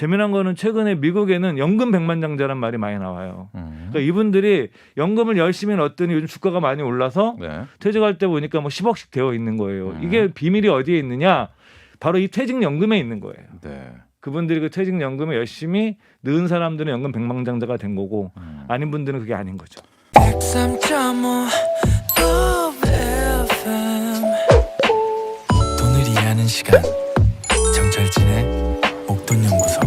재미난 거는 최근에 미국에는 연금 백만장자란 말이 많이 나와요. 그러니까 이분들이 연금을 열심히 넣었더니 요즘 주가가 많이 올라서 네. 퇴직할 때 보니까 뭐 10억씩 되어 있는 거예요. 이게 비밀이 어디에 있느냐? 바로 이 퇴직연금에 있는 거예요. 네. 그분들이 그 퇴직연금에 열심히 넣은 사람들은 연금 백만장자가 된 거고 아닌 분들은 그게 아닌 거죠. 103.5 FM 돈을 이해하는 시간 정철진의 목돈연구소.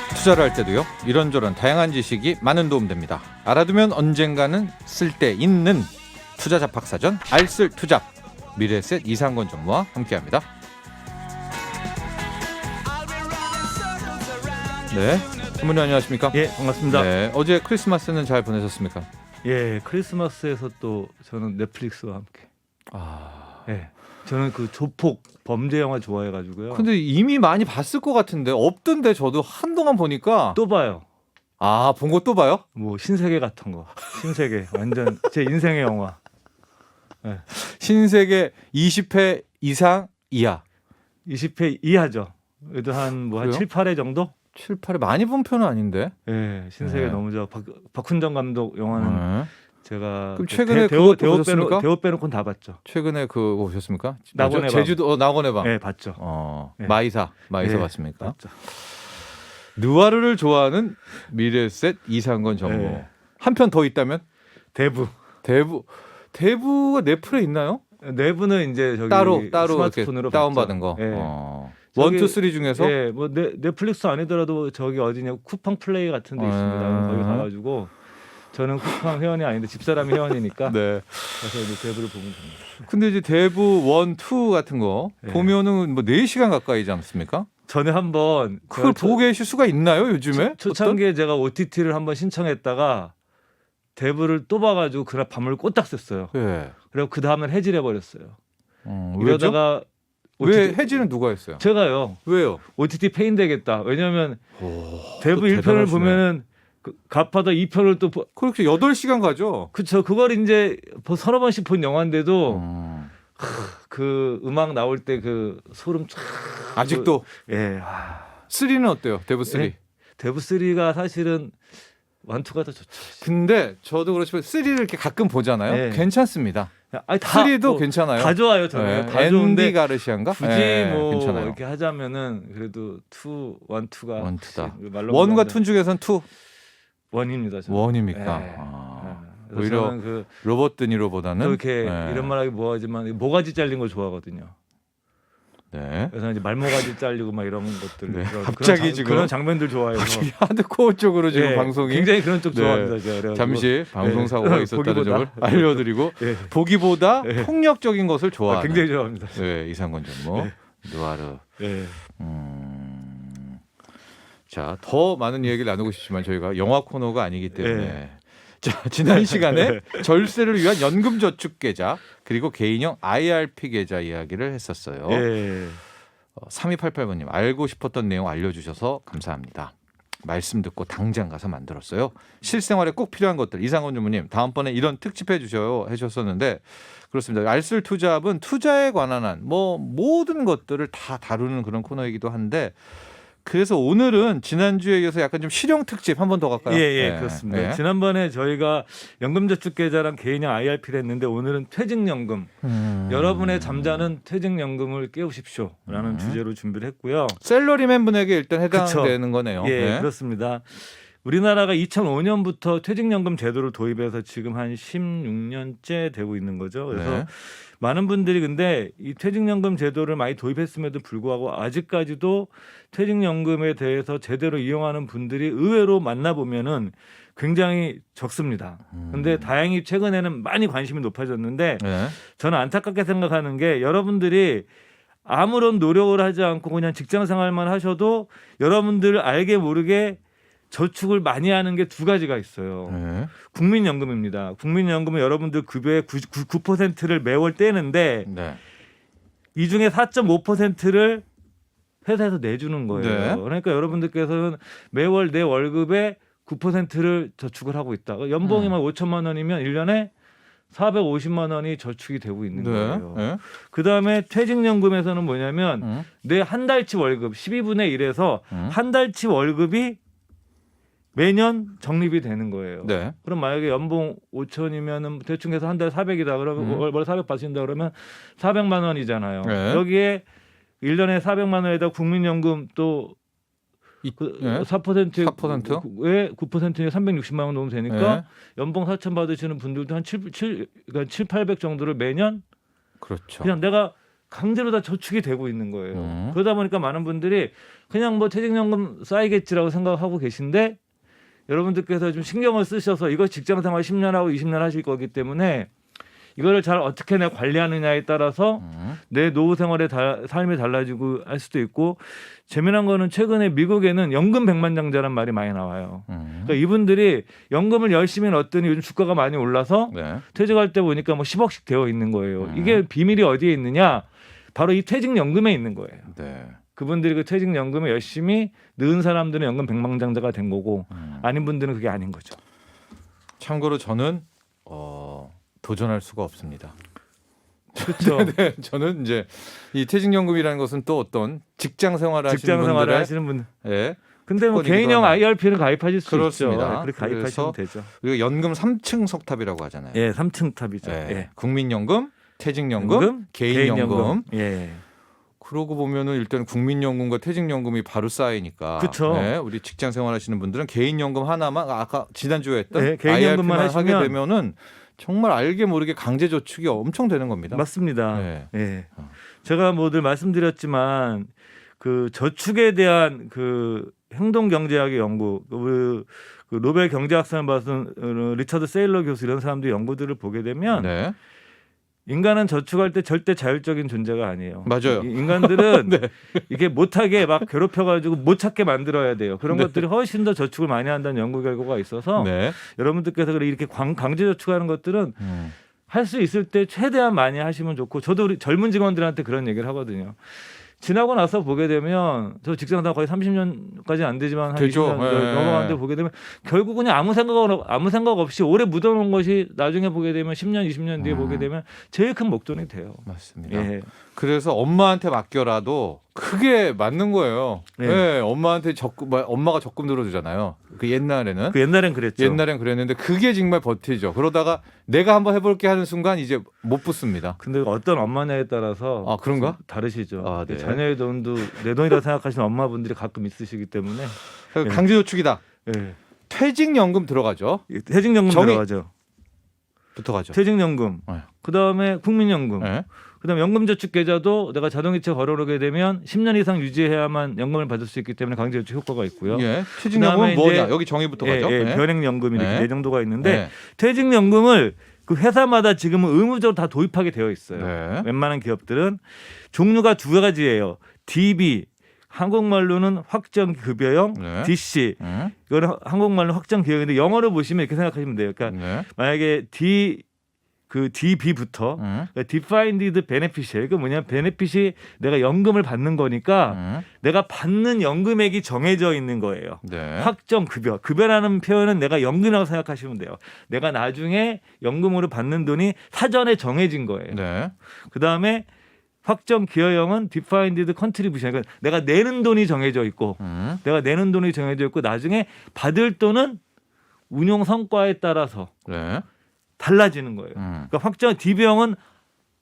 투자를 할 때도요. 이런저런 다양한 지식이 많은 도움 됩니다. 알아두면 언젠가는 쓸데 있는 투자 잡학사전 알쓸투잡 미래에셋 이상권 전무와 함께합니다. 네, 전무님 안녕하십니까? 예, 반갑습니다. 네, 어제 크리스마스는 잘 보내셨습니까? 예, 크리스마스에서 또 저는 넷플릭스와 함께. 예, 저는 그 조폭 범죄 영화 좋아해가지고요. 근데 이미 많이 봤을 것 같은데 없던데 저도 한동안 보니까 또 봐요. 본 거 또 봐요? 뭐 신세계 같은 거. 신세계 완전 제 인생의 영화. 예, 신세계 20회 이상 이하 20회 이하죠. 그래도 한 그래요? 7, 8회 정도? 7, 8회 많이 본 편은 아닌데. 예, 신세계 네. 너무 좋아. 박훈정 감독 영화는 제가 그럼 최근에 그것도 보셨습니까? 대우 빼놓고는 다 봤죠. 최근에 그거 보셨습니까? 낙원의 방. 제주도 낙원의 방. 예, 봤죠. 네. 예. 마이사 예, 봤습니까? 봤죠. 느와르를 좋아하는 미래셋 이상권 전무. 예. 한 편 더 있다면 대부가 넷플에 있나요? 내부는 이제 저기 따로 스마트폰으로 이렇게 다운 봤죠. 받은 거. 예. 원, 저기- 투, 쓰리 중에서 예, 뭐 넷플릭스 아니더라도 저기 어디냐 쿠팡 플레이 같은 데 있습니다. 거기 가가지고 저는 쿠팡 회원이 아닌데 집사람이 회원이니까 네. 그래서 이제 대부를 보면 됩니다. 근데 이제 대부 원, 투 같은 거 예. 보면은 뭐 4시간 가까이지 않습니까? 전에 한번 그걸 보고 계실 수가 있나요, 요즘에? 초창기에 제가 OTT를 한번 신청했다가 대부를 또 봐가지고 그날 밤을 꼬딱 샜어요. 예. 그리고 그 다음날 해지를 해버렸어요. 왜죠? 이러다가 왜 해지는 누가 했어요? 제가요 왜요? OTT 페인 되겠다. 왜냐하면 대부 또 1편을 대단하시네. 보면은 갓파더 2편을 또 그렇게 8시간 가죠. 그쵸. 그걸 이제 서너 번씩 본 영화인데도 그 음악 나올 때 그 소름 쫙. 아직도 예. 3는 어때요? 대부 3. 예. 대부 3가 사실은 1, 2가 더 좋죠. 근데 저도 그렇지만 3를 이렇게 가끔 보잖아요. 예. 괜찮습니다. 아니, 다 3도 뭐, 괜찮아요. 다 좋아요. 저는. 예. 다 앤디 좋은데 가르시안가? 굳이 예, 뭐 괜찮아요. 이렇게 하자면은 그래도 1, 2가 1, 2다. 말로 1과 2 중에서는 2. 1입니다. 저는. 1입니까? 예. 그래서 오히려 저는 그 로버트 드니로보다는 또 이렇게 예. 이런 말하기 뭐하지만 모가지 잘린 걸 좋아하거든요. 네. 그래서 이제 말모가지 잘리고 막 이런 것들 네. 그런, 갑자기 지금 그런 장면들 좋아해서 갑자기 하드코어 쪽으로 지금 예, 방송이 굉장히 그런 쪽 네. 좋아합니다. 제가 그래가지고. 잠시 방송 사고가 예. 있었다는 보기보다. 점을 알려드리고 예. 보기보다 예. 폭력적인 것을 좋아하는 굉장히 좋아합니다. 네, 이상권 전무 느와르. 예. 자, 더 많은 이야기를 나누고 싶지만 저희가 영화 코너가 아니기 때문에 네. 자, 지난 시간에 절세를 위한 연금저축계좌 그리고 개인형 IRP 계좌 이야기를 했었어요. 예. 3288번님 알고 싶었던 내용 알려주셔서 감사합니다. 말씀 듣고 당장 가서 만들었어요. 실생활에 꼭 필요한 것들 이상권 주무님 다음번에 이런 특집 해주셔요 해주셨었는데 그렇습니다. 알쓸투잡은 투자에 관한 한 뭐 모든 것들을 다 다루는 그런 코너이기도 한데 그래서 오늘은 지난주에 이어서 약간 좀 실용 특집 한 번 더 갈까요? 예, 그렇습니다. 예. 지난번에 저희가 연금저축계좌랑 개인형 IRP를 했는데 오늘은 퇴직연금. 여러분의 잠자는 퇴직연금을 깨우십시오라는 주제로 준비를 했고요. 샐러리맨 분에게 일단 그쵸. 해당되는 거네요. 예, 네. 그렇습니다. 우리나라가 2005년부터 퇴직연금 제도를 도입해서 지금 한 16년째 되고 있는 거죠. 그래서 네. 많은 분들이 근데 이 퇴직연금 제도를 많이 도입했음에도 불구하고 아직까지도 퇴직연금에 대해서 제대로 이용하는 분들이 의외로 만나보면은 굉장히 적습니다. 근데 다행히 최근에는 많이 관심이 높아졌는데 네. 저는 안타깝게 생각하는 게 여러분들이 아무런 노력을 하지 않고 그냥 직장 생활만 하셔도 여러분들 알게 모르게 저축을 많이 하는 게 두 가지가 있어요. 네. 국민연금입니다. 국민연금은 여러분들 급여의 9%를 매월 떼는데 네. 이 중에 4.5%를 회사에서 내주는 거예요. 네. 그러니까 여러분들께서는 매월 내 월급의 9%를 저축을 하고 있다. 연봉이 만 5천만 원이면 1년에 450만 원이 저축이 되고 있는 네. 거예요. 네. 그다음에 퇴직연금에서는 뭐냐면 내 한 달치 월급 12분의 1에서 한 달치 월급이 매년 적립이 되는 거예요. 네. 그럼 만약에 연봉 5천이면은 대충 해서 한 달에 400이다 그러면 월 400 받으신다 그러면 400만 원이잖아요. 네. 여기에 1년에 400만 원에다 국민연금 또 네. 4%에 4%? 9%에 360만 원 넣으면 되니까 네. 연봉 4천 받으시는 분들도 한 7, 800 정도를 매년 그렇죠. 그냥 내가 강제로 다 저축이 되고 있는 거예요. 그러다 보니까 많은 분들이 그냥 뭐 퇴직연금 쌓이겠지라고 생각하고 계신데 여러분들께서 좀 신경을 쓰셔서 이거 직장생활 10년 하고 20년 하실 거기 때문에 이거를 잘 어떻게 내가 관리하느냐에 따라서 내 노후 생활의 삶이 달라지고 할 수도 있고 재미난 거는 최근에 미국에는 연금 백만장자란 말이 많이 나와요. 그러니까 이분들이 연금을 열심히 넣었더니 요즘 주가가 많이 올라서 네. 퇴직할 때 보니까 뭐 10억씩 되어 있는 거예요. 이게 비밀이 어디에 있느냐? 바로 이 퇴직연금에 있는 거예요. 네. 그분들이 그 퇴직연금에 열심히 넣은 사람들은 연금 백만장자가 된 거고 아닌 분들은 그게 아닌 거죠. 참고로 저는 도전할 수가 없습니다. 그렇죠. 네, 저는 이제 이 퇴직연금이라는 것은 또 어떤 직장 생활을 직장 생활을 분들의 하시는 분. 예. 근데 뭐 특권이기도 개인형 하나. IRP는 가입하실 수 그렇습니다. 있죠. 네, 그렇게 가입하시면 그래서 되죠. 그리고 연금 3층 석탑이라고 하잖아요. 예, 3층 탑이죠. 예. 예. 국민연금, 퇴직연금, 개인연금. 예. 그러고 보면은 일단 국민연금과 퇴직연금이 바로 쌓이니까. 그쵸. 네, 우리 직장 생활하시는 분들은 개인연금 하나만 아까 지난주에 했던 네, 개인연금만 IRP만 하게 하시면 되면은 정말 알게 모르게 강제 저축이 엄청 되는 겁니다. 맞습니다. 네. 예. 제가 뭐 늘 말씀드렸지만 그 저축에 대한 그 행동 경제학의 연구, 그 노벨 경제학상을 받은 리처드 세일러 교수 이런 사람들의 연구들을 보게 되면 네. 인간은 저축할 때 절대 자율적인 존재가 아니에요. 맞아요. 인간들은 네. 이게 못하게 막 괴롭혀가지고 못 찾게 만들어야 돼요. 그런 네. 것들이 훨씬 더 저축을 많이 한다는 연구 결과가 있어서 네. 여러분들께서 이렇게 강제 저축하는 것들은 할 수 있을 때 최대한 많이 하시면 좋고 저도 우리 젊은 직원들한테 그런 얘기를 하거든요. 지나고 나서 보게 되면 저 직장생활 거의 30년까지는 안 되지만 한 되죠. 20년 네. 넘어가는데 보게 되면 결국 그냥 아무 생각 없이 오래 묻어놓은 것이 나중에 보게 되면 10년, 20년 뒤에 보게 되면 제일 큰 목돈이 돼요. 맞습니다. 예. 그래서 엄마한테 맡겨라도 그게 맞는 거예요. 네. 네, 엄마한테 엄마가 적금 들어주잖아요. 그 옛날에는. 그 옛날엔 그랬죠. 옛날엔 그랬는데 그게 정말 버티죠. 그러다가 내가 한번 해볼게 하는 순간 이제 못 붙습니다. 근데 어떤 엄마냐에 따라서 아, 그런가? 다르시죠. 아, 네. 자녀의 돈도 내 돈이라 생각하시는 엄마분들이 가끔 있으시기 때문에 강제저축이다. 예. 퇴직연금 들어가죠. 퇴직연금 정의- 들어가죠. 붙어가죠. 퇴직연금. 네. 그다음에 국민연금. 네. 그다음에 연금저축계좌도 내가 자동이체 걸어놓게 되면 10년 이상 유지해야만 연금을 받을 수 있기 때문에 강제저축 효과가 있고요. 예. 퇴직연금은 그다음에 뭐냐? 이제- 여기 정의부터 예, 가죠. 예, 네. 변액연금 이렇게 네. 네 정도가 있는데 네. 퇴직연금을 그 회사마다 지금은 의무적으로 다 도입하게 되어 있어요. 네. 웬만한 기업들은 종류가 두 가지예요. DB 한국말로는 확정급여형, 네. DC 이거는 한국말로 확정기여형인데 영어로 보시면 이렇게 생각하시면 돼요. 그러니까 네. 만약에 DB부터 그러니까 Defined Beneficiary 그 뭐냐면 베네핏이 내가 연금을 받는 거니까 내가 받는 연금액이 정해져 있는 거예요. 네. 확정 급여라는 표현은 내가 연금이라고 생각하시면 돼요. 내가 나중에 연금으로 받는 돈이 사전에 정해진 거예요. 네. 그다음에 확정 기여형은 Defined Contribution 그러니까 내가 내는 돈이 정해져 있고 내가 내는 돈이 정해져 있고 나중에 받을 돈은 운용 성과에 따라서 네. 달라지는 거예요. 그러니까 확정 DB형은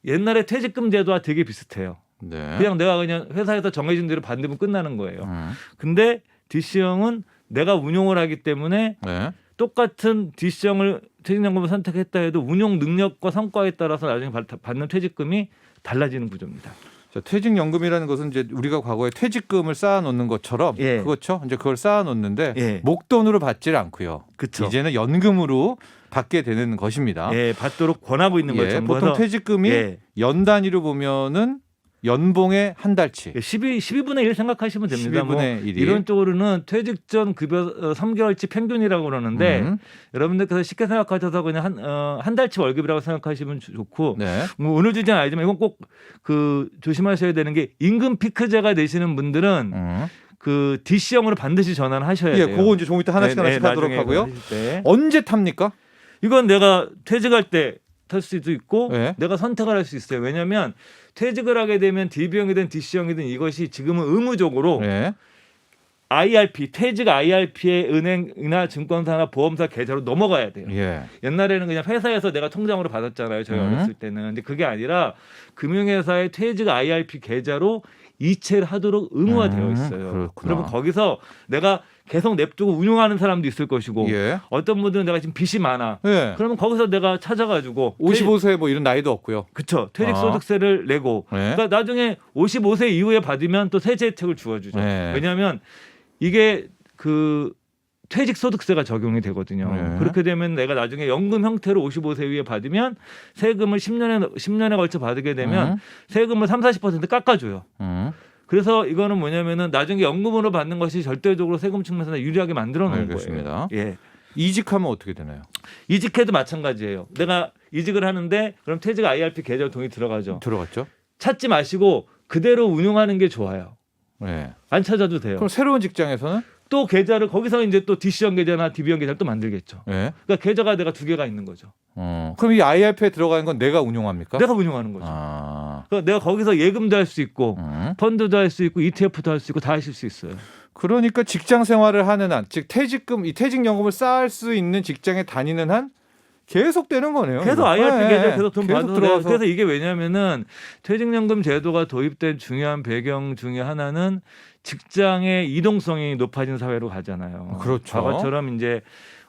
옛날에 퇴직금 제도와 되게 비슷해요. 네. 그냥 내가 그냥 회사에서 정해진 대로 받으면 끝나는 거예요. 근데 DC형은 내가 운용을 하기 때문에 네. 똑같은 DC형을 퇴직연금을 선택했다 해도 운용 능력과 성과에 따라서 나중에 받는 퇴직금이 달라지는 구조입니다. 자, 퇴직연금이라는 것은 이제 우리가 과거에 퇴직금을 쌓아놓는 것처럼 예. 그렇죠. 이제 그걸 쌓아놓는데 예. 목돈으로 받질 않고요. 그렇죠. 이제는 연금으로 받게 되는 것입니다. 예, 받도록 권하고 있는 거죠. 보통 퇴직금이 예. 연 단위로 보면은 연봉의 한 달치. 12분의 1 생각하시면 됩니다. 12분의 1이. 이론적으로는 퇴직 전 급여 3개월치 평균이라고 그러는데 여러분들께서 쉽게 생각하셔서 그냥 한 달치 월급이라고 생각하시면 좋고 네. 뭐 오늘 주제는 아니지만 이건 꼭 그 조심하셔야 되는 게 임금 피크제가 되시는 분들은 그 DC형으로 반드시 전환을 하셔야 예, 돼요. 그거 이제 조금 이따 하나씩 네, 하나씩 네, 하도록 나중에 하고요. 하실 때. 언제 탑니까? 이건 내가 퇴직할 때 할 수도 있고 네. 내가 선택을 할 수 있어요. 왜냐하면 퇴직을 하게 되면 DB형이든 DC형이든 이것이 지금은 의무적으로 네. IRP 퇴직 IRP의 은행이나 증권사나 보험사 계좌로 넘어가야 돼요. 예. 옛날에는 그냥 회사에서 내가 통장으로 받았잖아요. 저희 어렸을 때는. 근데 그게 아니라 금융회사의 퇴직 IRP 계좌로 이체를 하도록 의무화되어 있어요. 그렇구나. 그러면 거기서 내가 계속 냅두고 운용하는 사람도 있을 것이고 예. 어떤 분들은 내가 지금 빚이 많아. 예. 그러면 거기서 내가 찾아가지고 55세 뭐 이런 나이도 없고요. 그쵸. 퇴직소득세를 내고 네. 그러니까 나중에 55세 이후에 받으면 또 세제 혜택을 주어주죠. 네. 왜냐하면 이게 그 퇴직소득세가 적용이 되거든요. 네. 그렇게 되면 내가 나중에 연금 형태로 55세 이후에 받으면 세금을 10년에 걸쳐 받게 되면 세금을 30-40% 깎아줘요. 그래서 이거는 뭐냐면은 나중에 연금으로 받는 것이 절대적으로 세금 측면에서 유리하게 만들어 놓은 알겠습니다. 거예요. 예. 이직하면 어떻게 되나요? 이직해도 마찬가지예요. 내가 이직을 하는데 그럼 퇴직 IRP 계좌 돈이 들어가죠. 들어갔죠? 찾지 마시고 그대로 운용하는 게 좋아요. 네. 안 찾아도 돼요. 그럼 새로운 직장에서는 또 계좌를 거기서 이제 또 DC형 계좌나 DB형 계좌를 또 만들겠죠. 네. 그러니까 계좌가 내가 2개가 있는 거죠. 그럼 이 IRP에 들어가는 건 내가 운용합니까? 내가 운용하는 거죠. 아. 그러니까 내가 거기서 예금도 할 수 있고 펀드도 할 수 있고 ETF도 할 수 있고 다 하실 수 있어요. 그러니까 직장 생활을 하는 한, 즉 퇴직금, 이 퇴직연금을 쌓을 수 있는 직장에 다니는 한 계속 되는 거네요. 계속 이거. IRP 네. 계좌 계속 돈 계속 받아서 들어가서. 그래서 이게 왜냐면은 퇴직연금 제도가 도입된 중요한 배경 중에 하나는 직장의 이동성이 높아진 사회로 가잖아요. 그렇죠. 과거처럼 이제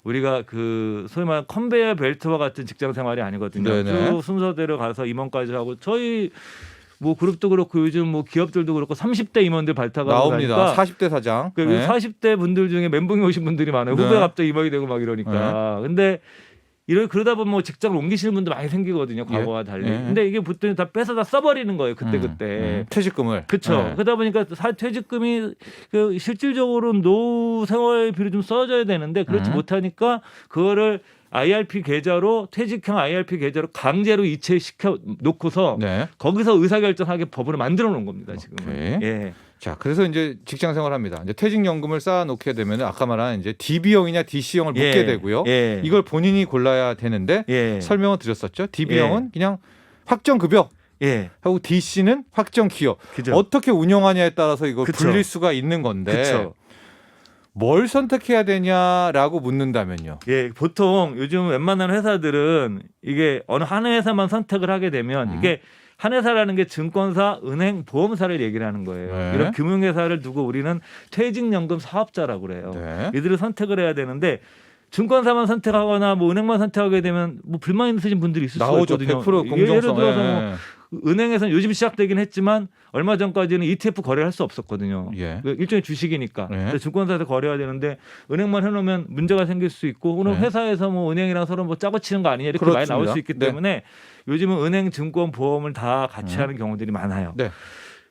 우리가 그 소위 말하는 컨베이어 벨트와 같은 직장 생활이 아니거든요. 네네. 쭉 순서대로 가서 임원까지 하고 저희 뭐 그룹도 그렇고 요즘 뭐 기업들도 그렇고 30대 임원들 발탁하고 나옵니다. 나니까 40대 사장. 그 네. 40대 분들 중에 멘붕이 오신 분들이 많아요. 네. 후배 갑자기 임원이 되고 막 이러니까. 근데 그러다 보면 뭐 직장을 옮기시는 분도 많이 생기거든요. 과거와 달리. 예. 근데 이게 보통 다 뺏어 다 써버리는 거예요. 그때. 퇴직금을. 그렇죠. 네. 그러다 보니까 퇴직금이 그 실질적으로 노후 생활비로 좀 써줘야 되는데 그렇지 못하니까 그거를 IRP 계좌로 퇴직형 IRP 계좌로 강제로 이체시켜 놓고서 네. 거기서 의사결정하게 법으로 만들어 놓은 겁니다. 지금. 오케이. 예. 자, 그래서 이제 직장 생활합니다. 이제 퇴직연금을 쌓아놓게 되면 아까 말한 이제 DB형이냐 DC형을 묻게 예. 되고요. 예. 이걸 본인이 골라야 되는데 예. 설명을 드렸었죠. DB형은 그냥 확정급여 예. 하고 DC는 확정기여. 그죠. 어떻게 운영하냐에 따라서 이걸 그쵸. 불릴 수가 있는 건데 그렇죠. 뭘 선택해야 되냐라고 묻는다면요. 예, 보통 요즘 웬만한 회사들은 이게 어느 한 회사만 선택을 하게 되면 이게 한 회사라는 게 증권사, 은행, 보험사를 얘기를 하는 거예요. 네. 이런 금융회사를 두고 우리는 퇴직연금 사업자라고 그래요. 네. 이들을 선택을 해야 되는데 증권사만 선택하거나 뭐 은행만 선택하게 되면 뭐 불만 있으신 분들이 있을 수가 나오죠. 있거든요. 100% 공정성. 예를 들어서 뭐 예. 은행에서는 요즘 시작되긴 했지만 얼마 전까지는 ETF 거래를 할 수 없었거든요. 예. 일종의 주식이니까. 예. 근데 증권사에서 거래해야 되는데 은행만 해놓으면 문제가 생길 수 있고 오늘 예. 회사에서 뭐 은행이랑 서로 뭐 짜고 치는 거 아니냐 이렇게 많이 나올 그렇습니다. 수 있기 네. 때문에 요즘은 은행, 증권, 보험을 다 같이 하는 경우들이 많아요. 네.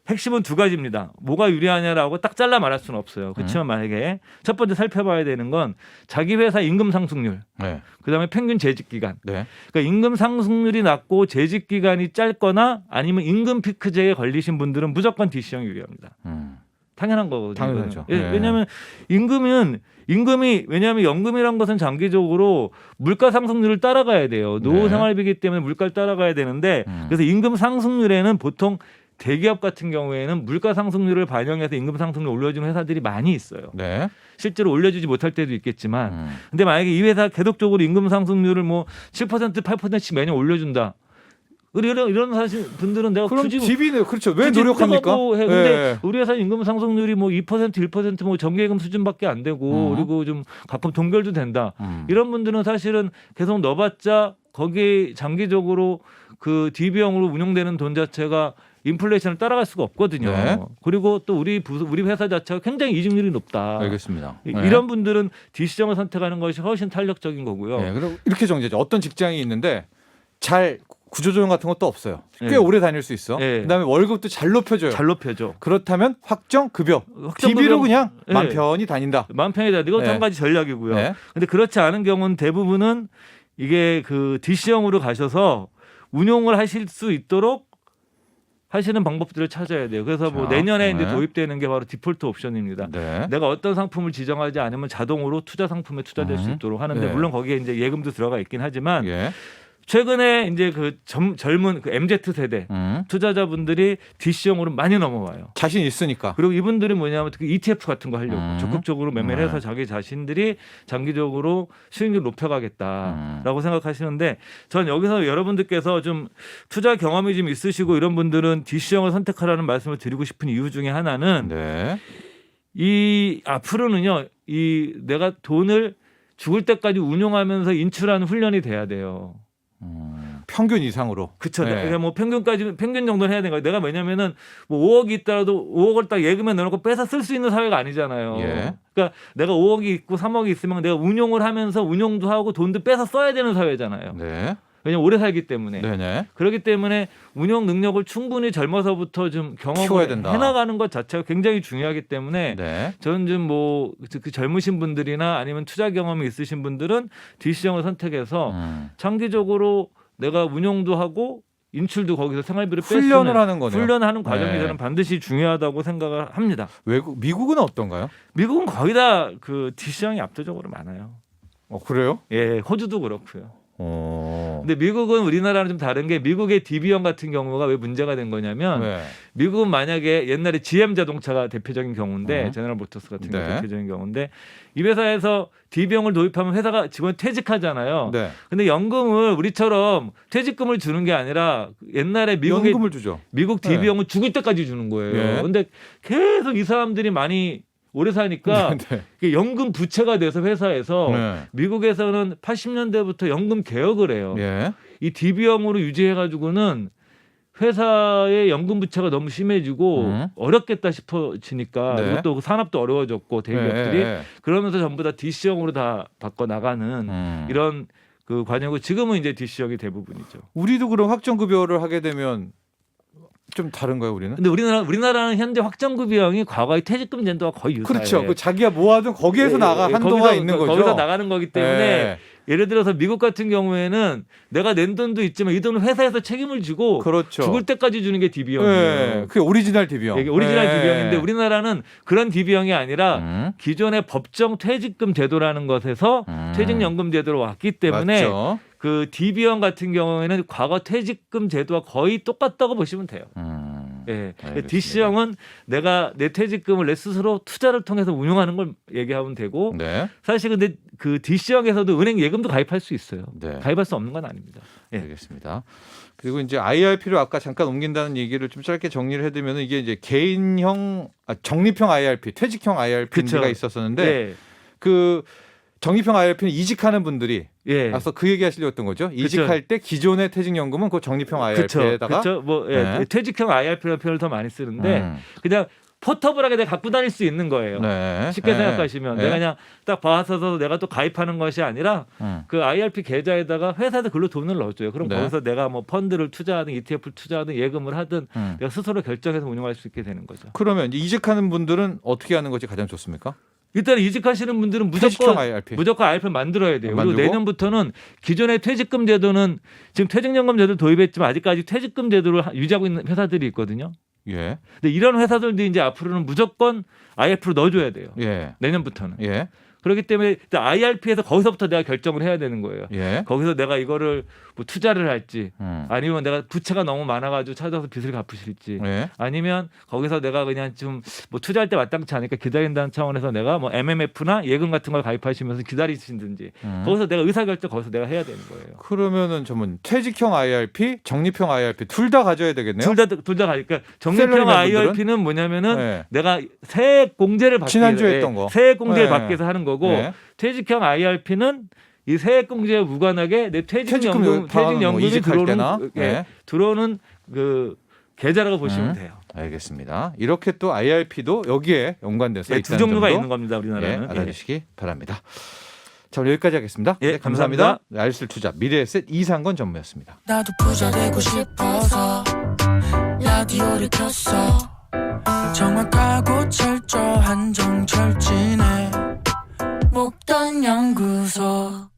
핵심은 두 가지입니다. 뭐가 유리하냐라고 딱 잘라 말할 수는 없어요. 그렇지만 만약에 첫 번째 살펴봐야 되는 건 자기 회사 임금 상승률, 네. 그다음에 평균 재직 기간. 네. 그러니까 임금 상승률이 낮고 재직 기간이 짧거나 아니면 임금 피크제에 걸리신 분들은 무조건 DC형 유리합니다. 당연한 거거든요. 당연하죠. 예, 네. 왜냐하면 임금이 왜냐하면 연금이란 것은 장기적으로 물가 상승률을 따라가야 돼요. 노후 네. 생활비기 때문에 물가를 따라가야 되는데 그래서 임금 상승률에는 보통 대기업 같은 경우에는 물가 상승률을 반영해서 임금 상승률을 올려주는 회사들이 많이 있어요. 네. 실제로 올려주지 못할 때도 있겠지만 근데 만약에 이 회사 계속적으로 임금 상승률을 뭐 7% 8%씩 매년 올려준다. 이런 사실 분들은 내가 그럼 굳이 DB는 그렇죠. 왜 굳이 노력합니까? 뭐 해. 근데 네. 우리 회사 임금 상승률이 뭐 2% 1% 뭐 정기예금 수준밖에 안 되고 그리고 좀 가끔 동결도 된다. 이런 분들은 사실은 계속 넣어봤자 거기에 장기적으로 그 DB형으로 운영되는 돈 자체가 인플레이션을 따라갈 수가 없거든요. 네. 그리고 또 우리 회사 자체가 굉장히 이직률이 높다. 알겠습니다. 네. 이런 분들은 DC형을 선택하는 것이 훨씬 탄력적인 거고요. 네. 그럼 이렇게 정리하죠. 어떤 직장이 있는데 잘 구조조정 같은 것도 없어요. 꽤 네. 오래 다닐 수 있어. 네. 그다음에 월급도 잘 높여줘요. 잘 높여줘. 그렇다면 확정 급여. 확정 DB로 급여. 그냥 네. 맘 편히 다닌다. 마음 편이다. 이것도 네. 한 가지 전략이고요. 네. 근데 그렇지 않은 경우는 대부분은 이게 그 DC형으로 가셔서 운용을 하실 수 있도록 하시는 방법들을 찾아야 돼요. 그래서 뭐 자, 내년에 네. 이제 도입되는 게 바로 디폴트 옵션입니다. 네. 내가 어떤 상품을 지정하지 않으면 자동으로 투자 상품에 투자될 수 있도록 하는데 네. 물론 거기에 이제 예금도 들어가 있긴 하지만 예. 최근에 이제 그 젊은 그 MZ 세대 투자자분들이 DC형으로 많이 넘어와요. 자신 있으니까. 그리고 이분들이 뭐냐면 특히 ETF 같은 거 하려고 적극적으로 매매를 해서 네. 자기 자신들이 장기적으로 수익률 높여가겠다라고 생각하시는데 전 여기서 여러분들께서 좀 투자 경험이 좀 있으시고 이런 분들은 DC형을 선택하라는 말씀을 드리고 싶은 이유 중에 하나는 네. 이 앞으로는요, 이 내가 돈을 죽을 때까지 운용하면서 인출하는 훈련이 돼야 돼요. 평균 이상으로. 그쵸. 네. 그러니까 뭐 평균 정도는 해야 되는 거예요. 내가 왜냐면은 뭐 5억이 있더라도 5억을 딱 예금에 넣어놓고 빼서 쓸 수 있는 사회가 아니잖아요. 예. 그러니까 내가 5억이 있고 3억이 있으면 내가 운용을 하면서 운용도 하고 돈도 빼서 써야 되는 사회잖아요. 네. 왜냐면 오래 살기 때문에. 네네. 그렇기 때문에 운용 능력을 충분히 젊어서부터 좀 키워야 경험을 된다. 해나가는 것 자체가 굉장히 중요하기 때문에 네. 저는 좀 뭐 그 젊으신 분들이나 아니면 투자 경험이 있으신 분들은 DC형을 선택해서 장기적으로 내가 운용도 하고 인출도 거기서 생활비를 훈련을 뺐으면 하는 거네요. 훈련하는 과정이 네. 저는 반드시 중요하다고 생각을 합니다. 미국은 어떤가요? 미국은 거의 다 그 DC형이 압도적으로 많아요. 그래요? 예, 호주도 그렇고요. 근데 미국은 우리나라랑 좀 다른 게 미국의 DB형 같은 경우가 왜 문제가 된 거냐면 네. 미국은 만약에 옛날에 GM 자동차가 대표적인 경우인데 제너럴 모터스 같은 경우 네. 대표적인 경우인데 이 회사에서 DB형을 도입하면 회사가 직원 퇴직하잖아요. 네. 근데 연금을 우리처럼 퇴직금을 주는 게 아니라 옛날에 미국의 연금을 주죠. 미국 DB형은 죽을 때까지 주는 거예요. 네. 근데 계속 이 사람들이 많이 오래 사니까 네. 이게 연금 부채가 돼서 회사에서 네. 미국에서는 80년대부터 연금 개혁을 해요. 예. 이 DB형으로 유지해가지고는 회사의 연금 부채가 너무 심해지고 어렵겠다 싶어지니까 네. 그리고 또 산업도 어려워졌고 대기업들이 네. 그러면서 전부 다 DC형으로 다 바꿔 나가는 이런 그 관행이고 지금은 이제 DC형이 대부분이죠. 우리도 그럼 확정급여를 하게 되면 좀 다른가요, 우리는? 근데 우리나라는 현재 확정급여형이 과거의 퇴직금 제도와 거의 유사해요. 그렇죠. 그 자기가 모아둔 거기에서 한도가 거기서, 있는 거죠. 거기서 나가는 거기 때문에 네. 예를 들어서 미국 같은 경우에는 내가 낸 돈도 있지만 이 돈을 회사에서 책임을 지고 그렇죠. 죽을 때까지 주는 게 DB형이에요. 네. 그게 오리지널 DB형. 이게 오리지널 네. DB형인데 우리나라는 그런 DB형이 아니라 기존의 법정 퇴직금 제도라는 것에서 퇴직연금 제도로 왔기 때문에 맞죠. 그 DB형 같은 경우에는 과거 퇴직금 제도와 거의 똑같다고 보시면 돼요. 예. 알겠습니다. DC형은 내가 내 퇴직금을 내 스스로 투자를 통해서 운용하는 걸 얘기하면 되고 네. 사실 근데 그 DC형에서도 은행 예금도 가입할 수 있어요. 네. 가입할 수 없는 건 아닙니다. 예. 알겠습니다. 그리고 이제 IRP로 아까 잠깐 옮긴다는 얘기를 좀 짧게 정리를 해두면 이게 이제 개인형, 적립형 IRP, 퇴직형 IRP가 그쵸. 있었었는데 예. 그 적립형 IRP는 이직하는 분들이 예. 앞서 그 얘기 하시려고 했던 거죠. 이직할 때 기존의 퇴직연금은 그 적립형 IRP에다가 그렇죠. 뭐 예. 네. 퇴직형 IRP라는 표현을 더 많이 쓰는데 그냥 포터블하게 내가 갖고 다닐 수 있는 거예요. 네. 쉽게 네. 생각하시면 네. 내가 그냥 딱 봐서 내가 또 가입하는 것이 아니라 그 IRP 계좌에다가 회사에서 글로 돈을 넣어줘요. 그럼 네. 거기서 내가 뭐 펀드를 투자하든 ETF를 투자하든 예금을 하든 내가 스스로 결정해서 운용할 수 있게 되는 거죠. 그러면 이제 이직하는 분들은 어떻게 하는 것이 가장 좋습니까? 일단 이직하시는 분들은 퇴직형 IRP. 무조건 IRP를 만들어야 돼요. 만들고? 그리고 내년부터는 기존의 퇴직금 제도는 지금 퇴직연금 제도를 도입했지만 아직까지 퇴직금 제도를 유지하고 있는 회사들이 있거든요. 예. 근데 이런 회사들도 이제 앞으로는 무조건 IRP로 넣어줘야 돼요. 예. 내년부터는. 예. 그렇기 때문에 IRP에서 거기서부터 내가 결정을 해야 되는 거예요. 예. 거기서 내가 이거를 뭐 투자를 할지 아니면 내가 부채가 너무 많아가지고 찾아서 빚을 갚으실지 예. 아니면 거기서 내가 그냥 좀 뭐 투자할 때 마땅치 않으니까 기다린다는 차원에서 내가 뭐 MMF나 예금 같은 걸 가입하시면서 기다리시든지 거기서 내가 의사결정 거기서 내가 해야 되는 거예요. 그러면은 전문 퇴직형 IRP, 적립형 IRP 둘 다 가져야 되겠네요. 둘 다 가니까 적립형 셀러리맨 IRP는 뭐냐면은 네. 내가 세액 공제를 받기 지난주에 위해서 했던 거. 세액 공제를 네. 받기 위해서 하는 거고 네. 퇴직형 IRP는 이 세액 공제와 무관하게 내 퇴직연금이 뭐 이직할 때나 들어오는 그 계좌라고 보시면 돼요. 알겠습니다. 이렇게 또 IRP도 여기에 연관돼서 네, 있다는 두 종류가 점도 있는 겁니다. 우리나라는. 예, 알아주시기 바랍니다. 자, 오늘 여기까지 하겠습니다. 예, 네, 감사합니다. 감사합니다. 알쓸 투자 미래에셋 이상건 전무였습니다. 나도 부자 되고 싶어서 라디오를 켰어. 정확하고 철저한 정철진의 목돈 연구소.